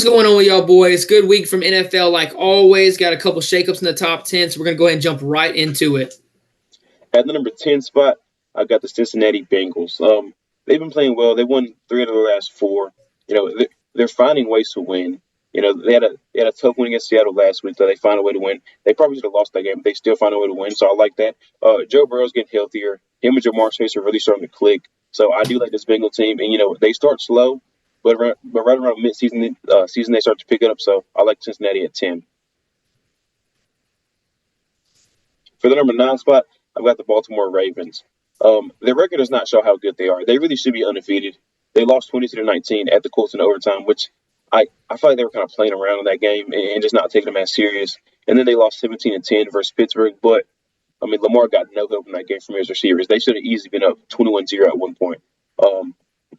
going on with y'all boys? Good week from NFL like always. Got a couple shakeups in the top 10, so we're going to go ahead and jump right into it. At the number 10 spot, I've got the Cincinnati Bengals. They've been playing well. They won 3 out of the last 4. They're finding ways to win. They had a tough win against Seattle last week, so they found a way to win. They probably should have lost that game, but they still find a way to win. So I like that. Joe Burrow's getting healthier. Him and Jamar Chase are really starting to click. So I do like this Bengal team. And they start slow, but right around mid-season, season they start to pick it up. So I like Cincinnati at 10. For the number 9 spot, I've got the Baltimore Ravens. Their record does not show how good they are. They really should be undefeated. They lost 22-19 at the Colts in overtime, which I feel like they were kind of playing around in that game and just not taking them as serious. And then they lost 17-10 versus Pittsburgh. But, Lamar got no help in that game from his receivers. They should have easily been up 21-0 at one point.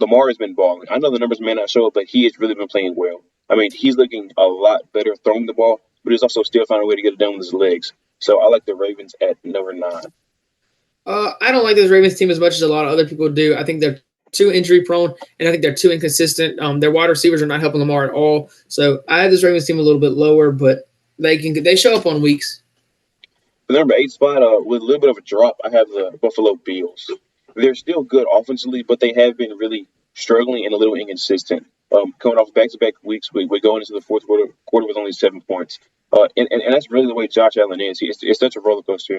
Lamar has been balling. I know the numbers may not show it, but he has really been playing well. He's looking a lot better throwing the ball, but he's also still finding a way to get it done with his legs. So I like the Ravens at number 9. I don't like this Ravens team as much as a lot of other people do. I think they're too injury prone, and I think they're too inconsistent. Their wide receivers are not helping Lamar at all. So I have this Ravens team a little bit lower, but they show up on weeks. The number 8 spot, with a little bit of a drop, I have the Buffalo Bills. They're still good offensively, but they have been really struggling and a little inconsistent. Coming off back-to-back weeks, we're going into the fourth quarter with only 7 points. And that's really the way Josh Allen is. It's such a roller coaster,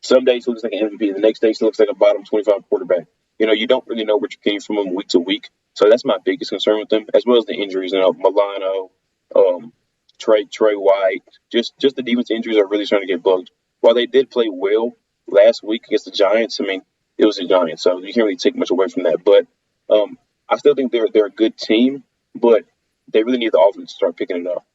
Some days he looks like an MVP. The next day he looks like a bottom 25 quarterback. You don't really know what you're getting from him week to week. So that's my biggest concern with them, as well as the injuries. Milano, Trey White. Just the defense injuries are really starting to get bugged. While they did play well last week against the Giants, it was the Giants, so you can't really take much away from that. But I still think they're a good team, but they really need the offense to start picking it up.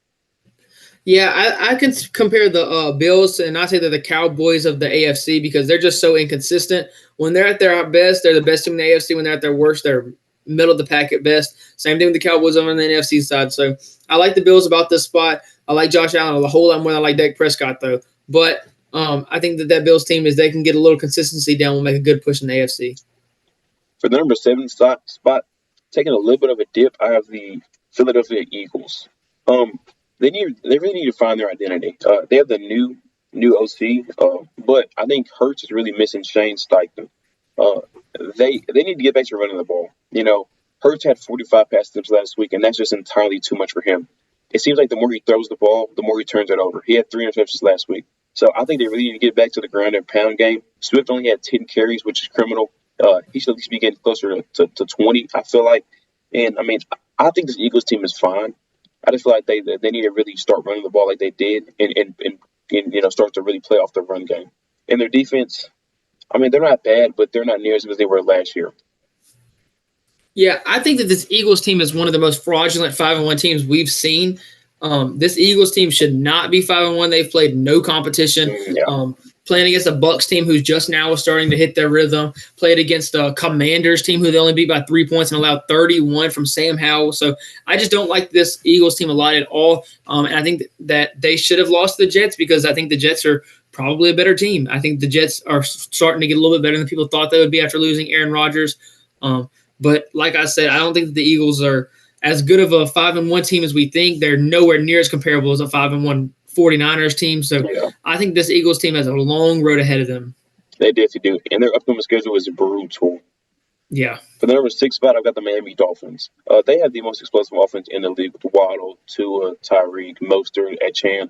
Yeah, I can compare the Bills, and I say they're the Cowboys of the AFC because they're just so inconsistent. When they're at their best, they're the best team in the AFC. When they're at their worst, they're middle of the pack at best. Same thing with the Cowboys over on the NFC side. So I like the Bills about this spot. I like Josh Allen a whole lot more than I like Dak Prescott, though. But I think that Bills team is they can get a little consistency down and make a good push in the AFC. For the number 7 spot, taking a little bit of a dip, I have the Philadelphia Eagles. They really need to find their identity. They have the new OC, but I think Hurts is really missing Shane Steichen. They need to get back to running the ball. Hurts had 45 pass attempts last week, and that's just entirely too much for him. It seems like the more he throws the ball, the more he turns it over. He had 3 interceptions last week. So I think they really need to get back to the ground and pound game. Swift only had 10 carries, which is criminal. He should at least be getting closer to 20, I feel like. And, I think this Eagles team is fine. I just feel like they need to really start running the ball like they did and start to really play off the run game. And their defense, they're not bad, but they're not near as good as they were last year. Yeah, I think that this Eagles team is one of the most fraudulent 5-1 teams we've seen. This Eagles team should not be 5-1. They've played no competition. Yeah. Playing against a Bucs team who's just now starting to hit their rhythm. Played against a Commanders team who they only beat by 3 points and allowed 31 from Sam Howell. So I just don't like this Eagles team a lot at all. And I think that they should have lost the Jets because I think the Jets are probably a better team. I think the Jets are starting to get a little bit better than people thought they would be after losing Aaron Rodgers. But like I said, I don't think that the Eagles are as good of a 5-1 team as we think. They're nowhere near as comparable as a 5-1 49ers team. So yeah. I think this Eagles team has a long road ahead of them. They definitely do. And their upcoming schedule is brutal. Yeah. For the number 6 spot, I've got the Miami Dolphins. They have the most explosive offense in the league with Waddle, Tua, Tyreek, Mostert, Achane.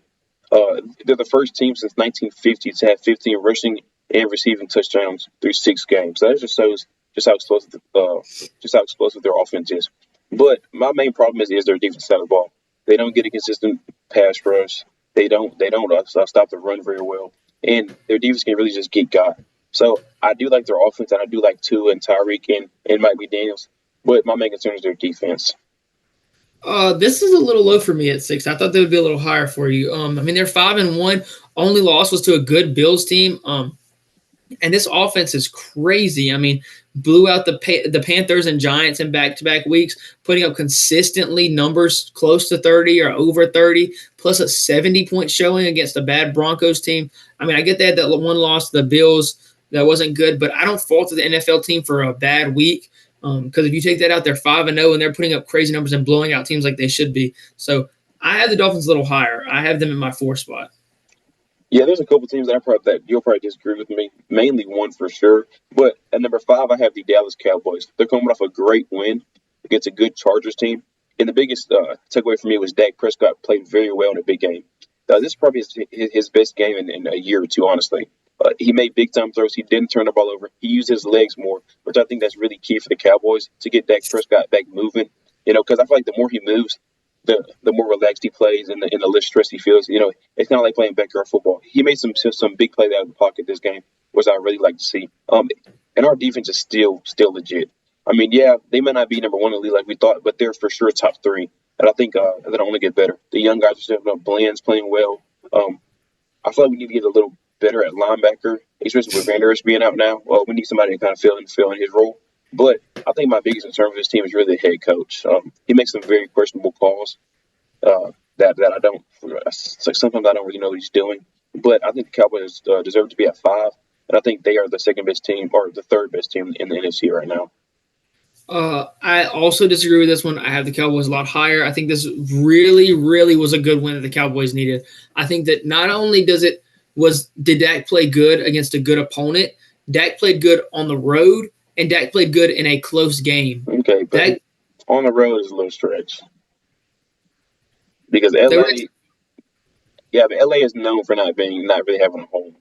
They're the first team since 1950 to have 15 rushing and receiving touchdowns through 6 games. So that just shows just how explosive their offense is. But my main problem is their defense side of the ball. They don't get a consistent pass rush. They don't stop the run very well, and their defense can really just get got. So I do like their offense, and I do like Tua and Tyreek and Mike McDaniels. But my main concern is their defense. This is a little low for me at 6. I thought they would be a little higher for you. They're 5-1. Only loss was to a good Bills team. And this offense is crazy. Blew out the Panthers and Giants in back-to-back weeks, putting up consistently numbers close to 30 or over 30, plus a 70-point showing against a bad Broncos team. I get they had that one loss to the Bills that wasn't good, but I don't fault the NFL team for a bad week. Because if you take that out, they're 5-0 and they're putting up crazy numbers and blowing out teams like they should be. So I have the Dolphins a little higher. I have them in my 4 spot. Yeah, there's a couple teams that you'll probably disagree with me. Mainly one for sure. But at number 5, I have the Dallas Cowboys. They're coming off a great win against a good Chargers team. And the biggest takeaway for me was Dak Prescott played very well in a big game. This is probably his best game in a year or two, honestly. He made big-time throws. He didn't turn the ball over. He used his legs more, which I think that's really key for the Cowboys to get Dak Prescott back moving. Because I feel like the more he moves, the more relaxed he plays and the less stress he feels. It's kind of like playing backyard football. He made some big plays out of the pocket this game, which I really like to see. And our defense is still legit. I mean, yeah, they may not be number 1 in the league like we thought, but they're for sure top 3. And I think they'll only get better. The young guys are stepping up. Bland's playing well. I feel like we need to get a little better at linebacker, especially with Van Der Esch being out now. Well, we need somebody to kind of fill in his role. But I think my biggest concern with this team is really the head coach. He makes some very questionable calls that I don't. Sometimes I don't really know what he's doing. But I think the Cowboys deserve to be at 5, and I think they are the second best team or the third best team in the NFC right now. I also disagree with this one. I have the Cowboys a lot higher. I think this really, really was a good win that the Cowboys needed. I think that not only did Dak play good against a good opponent, Dak played good on the road, and Dak played good in a close game. Okay, but on the road is a little stretch. Because LA is known for not really having a home.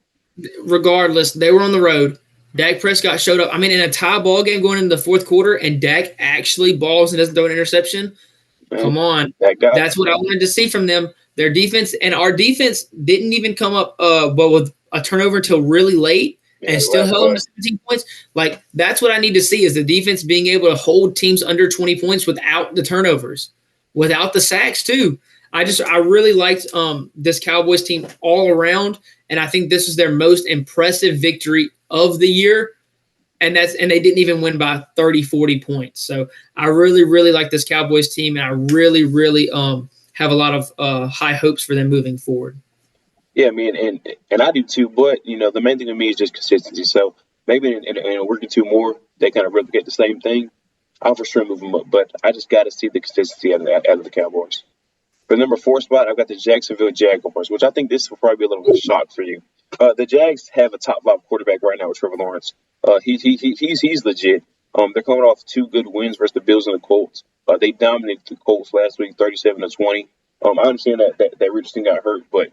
Regardless, they were on the road. Dak Prescott showed up. I mean, in a tie ball game going into the fourth quarter, and Dak actually balls and doesn't throw an interception. Come on. That's what I wanted to see from them. Their defense and our defense didn't even come up with a turnover until really late and still held them to 17 points. Like, that's what I need to see is the defense being able to hold teams under 20 points without the turnovers, without the sacks too. I really liked this Cowboys team all around, and I think this is their most impressive victory of the year, and they didn't even win by 30, 40 points. So I really, really like this Cowboys team, and I really, really have a lot of high hopes for them moving forward. Yeah, man, and I do too. But the main thing to me is just consistency. So maybe in a week or two more, they kind of replicate the same thing. I'll for sure move them up, but I just got to see the consistency out of the Cowboys. For number 4 spot, I've got the Jacksonville Jaguars, which I think this will probably be a little bit of a shock for you. The Jags have a top 5 quarterback right now with Trevor Lawrence. He's legit. They're coming off 2 good wins versus the Bills and the Colts. They dominated the Colts last week, 37-20. I understand that Richardson got hurt, but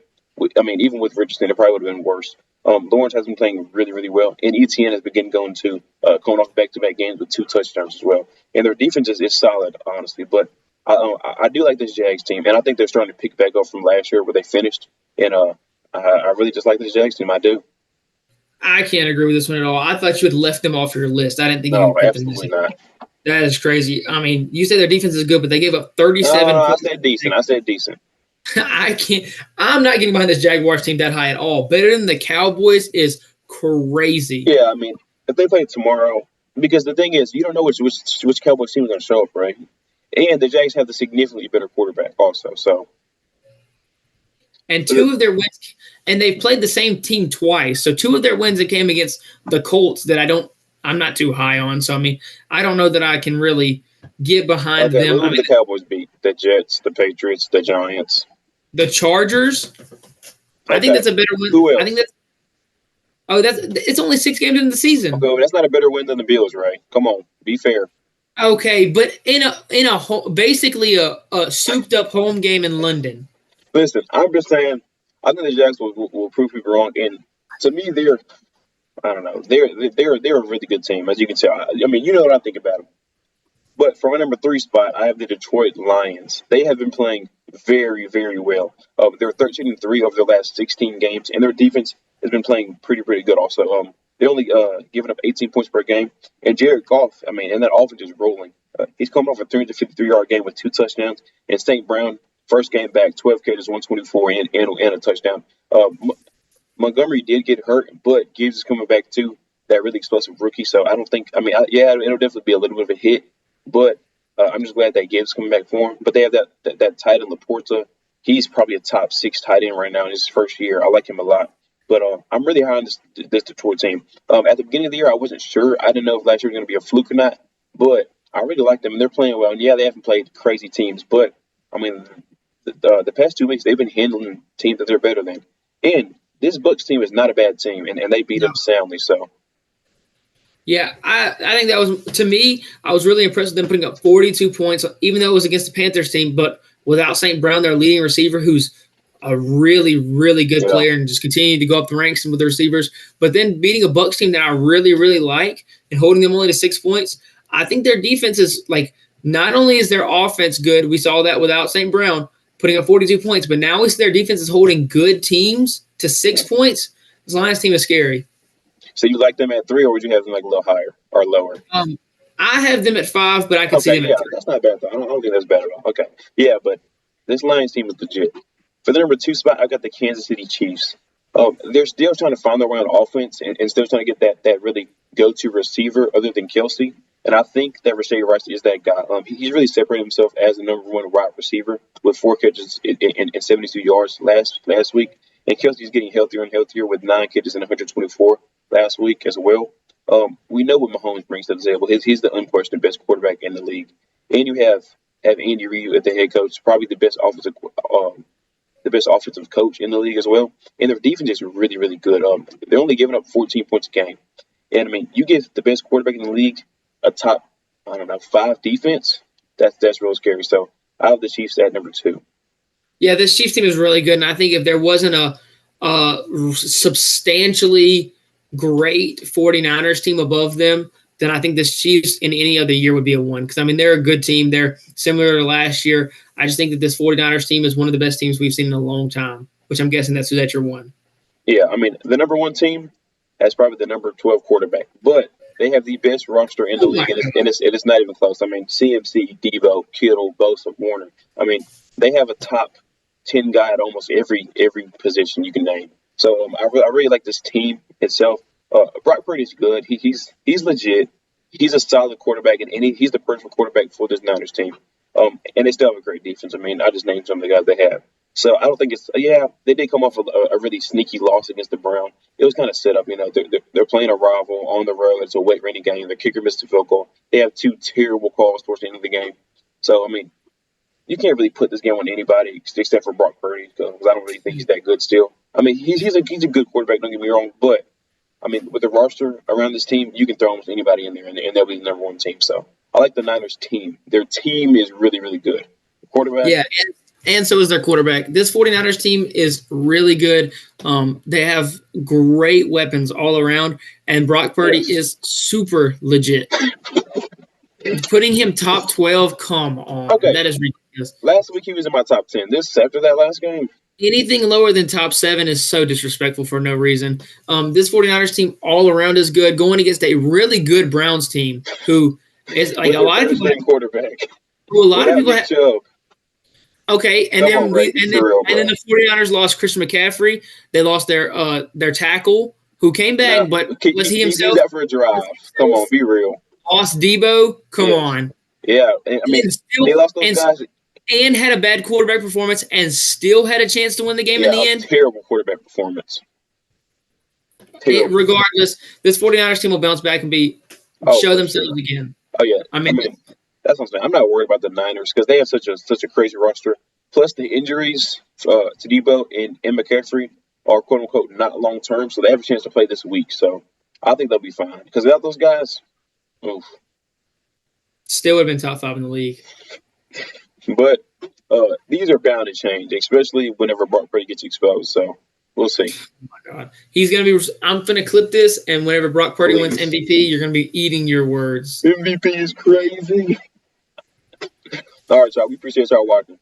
even with Richardson, it probably would have been worse. Lawrence has been playing really, really well, and ETN has been going coming off back-to-back games with 2 touchdowns as well. And their defense is solid, honestly, but I do like this Jags team, and I think they're starting to pick back up from last year where they finished. And I really just like this Jags team. I do. I can't agree with this one at all. I thought you had left them off your list. I didn't think you would put them absolutely not. That is crazy. I mean, you say their defense is good, but they gave up 37. No, I said decent. I'm not getting behind this Jaguars team that high at all. Better than the Cowboys is crazy. Yeah, I mean, if they play tomorrow, because the thing is, you don't know which Cowboys team is going to show up, right? And the Jags have the significantly better quarterback also. So, and 2 of their wins, and they've played the same team twice. So 2 of their wins that came against the Colts that I'm not too high on. So I don't know that I can really get behind them. Who did the Cowboys beat? The Jets, the Patriots, the Giants, the Chargers. Okay. I think that's a better win. Who else? I think it's only 6 games into the season. Okay, well, that's not a better win than the Bills, right? Come on, be fair. Okay, but in a basically a souped up home game in London. Listen, I'm just saying, I think the Jags will prove people wrong. And to me, they're a really good team, as you can tell. I mean, you know what I think about them. But for my number 3 spot, I have the Detroit Lions. They have been playing very, very well. They're 13-3 over their last 16 games, and their defense has been playing pretty good also. They're only giving up 18 points per game. And Jared Goff, and that offense is rolling. He's coming off a 353-yard game with 2 touchdowns. And St. Brown, first game back, 12 carries, 124, and a touchdown. Montgomery did get hurt, but Gibbs is coming back too, that really explosive rookie. So I don't think – it'll definitely be a little bit of a hit. But I'm just glad that Gibbs is coming back for him. But they have that tight end, Laporta. He's probably a top 6 tight end right now in his first year. I like him a lot. But I'm really high on this Detroit team. At the beginning of the year, I wasn't sure. I didn't know if last year was going to be a fluke or not. but I really like them, and they're playing well. And yeah, they haven't played crazy teams, but I mean, the past 2 weeks they've been handling teams that they're better than. And this Bucks team is not a bad team, and they beat No. them soundly. So Yeah, I think that was, to me, I was really impressed with them putting up 42 points, even though it was against the Panthers team, but without St. Brown, their leading receiver, who's a really, really good yeah, player and just continuing to go up the ranks with the receivers. But then beating a Bucks team that I really, really like and holding them only to 6 points, I think their defense is like, not only is their offense good, we saw that without St. Brown putting up 42 points, but now we see their defense is holding good teams to 6 points. This Lions team is scary. so you like them at 3, or would you have them like a little higher or lower? I have them at 5, but I can see Okay, them yeah, at 3. that's not bad though. I don't think that's bad at all. Okay, yeah, but this Lions team is legit. For the number 2 spot, I got the Kansas City Chiefs. They're still trying to find their way on offense and still trying to get that really go-to receiver other than Kelsey. And I think that Rashee Rice is that guy. He's really separated himself as the number 1 wide receiver with 4 catches and 72 yards last week. And Kelsey's getting healthier and healthier with 9 catches and 124 last week as well. We know what Mahomes brings to the table. He's the unquestioned best quarterback in the league. And you have Andy Reid at the head coach, probably the best offensive coach in the league as well. And their defense is really, really good. They're only giving up 14 points a game. And I mean, you give the best quarterback in the league a top, 5 defense. That's real scary. So I have the Chiefs at number 2. Yeah, this Chiefs team is really good, and I think if there wasn't a substantially great 49ers team above them, then I think this Chiefs in any other year would be a 1. Because, I mean, they're a good team. They're similar to last year. I just think that this 49ers team is one of the best teams we've seen in a long time, which I'm guessing that's your 1. Yeah, I mean, the number 1 team has probably the number 12 quarterback, but they have the best roster in the league, and it's not even close. I mean, CMC, Debo, Kittle, Bosa, Warner. I mean, they have a top 10 guy at almost every position you can name. So I really like this team itself. Brock Purdy's good. He's legit. He's a solid quarterback, and he's the perfect quarterback for this Niners team. And they still have a great defense. I mean, I just named some of the guys they have. So I don't think they did come off a really sneaky loss against the Browns. It was kind of set up, they're playing a rival on the road. It's a wet, rainy game. The kicker missed a field goal. They have 2 terrible calls towards the end of the game. So, I mean, you can't really put this game on anybody except for Brock Purdy because I don't really think he's that good still. I mean, he's a good quarterback, don't get me wrong, but I mean, with the roster around this team, you can throw almost anybody in there, and they'll be the number 1 team. So I like the Niners team. Their team is really, really good. The quarterback. Yeah, and so is their quarterback. This 49ers team is really good. They have great weapons all around, and Brock Purdy is super legit. Putting him top 12, come on. Okay. That is ridiculous. Last week he was in my top 10. This after that last game? Anything lower than top 7 is so disrespectful for no reason. This 49ers team all around is good, going against a really good Browns team who is like a lot of people quarterback. Who a lot of people have. Okay, and then the 49ers lost Christian McCaffrey. They lost their tackle who came back, but was he himself? That for a drive. Come on, be real. Lost Debo. Come on. Yeah, I mean, they lost those guys. And had a bad quarterback performance and still had a chance to win the game in the end. Terrible quarterback performance. Regardless, this 49ers team will bounce back and show themselves again. Oh, yeah. I mean, that's what I'm saying. I'm not worried about the Niners because they have such a crazy roster. Plus, the injuries to Debo and McCaffrey are, quote-unquote, not long-term, so they have a chance to play this week. So I think they'll be fine. Because without those guys, oof. Still would have been top 5 in the league. But these are bound to change, especially whenever Brock Purdy gets exposed. So we'll see. Oh, my God. I'm going to clip this, and whenever Brock Purdy wins MVP, you're going to be eating your words. MVP is crazy. All right, y'all. We appreciate y'all watching.